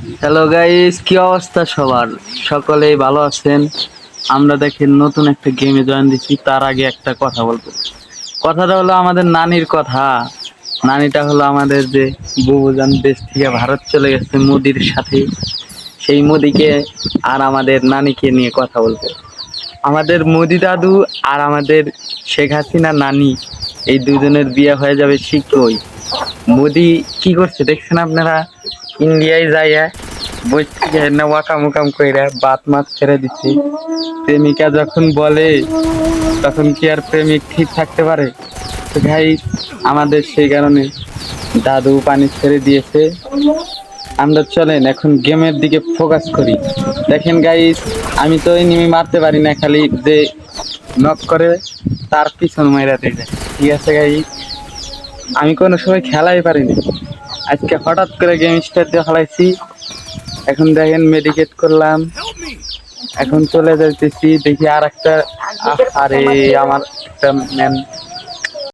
Hello guys, কি অবস্থা সবার? সকলেই ভালো আছেন? আমরা দেখেন নতুন একটা গেমে জয়েন দিচ্ছি। তার আগে একটা কথা বলবো। কথাটা হলো আমাদের নানির কথা। নানিটা হলো আমাদের যে বুবুজান দেশ থেকে ভারত চলে গেছে মোদির সাথে। সেই মোদিকে আর আমাদের নানিকে নিয়ে কথা বলবো। আমাদের মোদি দাদু আর আমাদের শেখ হাসিনা নানি, এই দুজনের বিয়ে হয়ে যাবে শীঘ্রই। মোদি কি করছে দেখছেন আপনারা? ইন্ডিয়ায় যাইয়া বই থেকে না ওয়াকাম উকাম কইরা বাত মাত ছেড়ে দিচ্ছে। প্রেমিকা যখন বলে তখন কি আর প্রেমিক ঠিক থাকতে পারে? তো ভাই, আমাদের সেই কারণে দাদু পানি ছেড়ে দিয়েছে। আমরা চলেন এখন গেমের দিকে ফোকাস করি। দেখেন গাইস, আমি তো এনিমি মারতে পারি না, খালি যে নক করে তার পিছন মাইরা দিয়ে যায়। ঠিক আছে গাইস, আমি কোনো সময় খেলাই পারিনি, আজকে হঠাৎ করে গেম স্টার্ট দিয়ে খেলাইছি। এখন দেখেন মেডিকেট করলাম, এখন চলে যাইতেছি, দেখি আর একটা। আরে আমার একটা ম্যান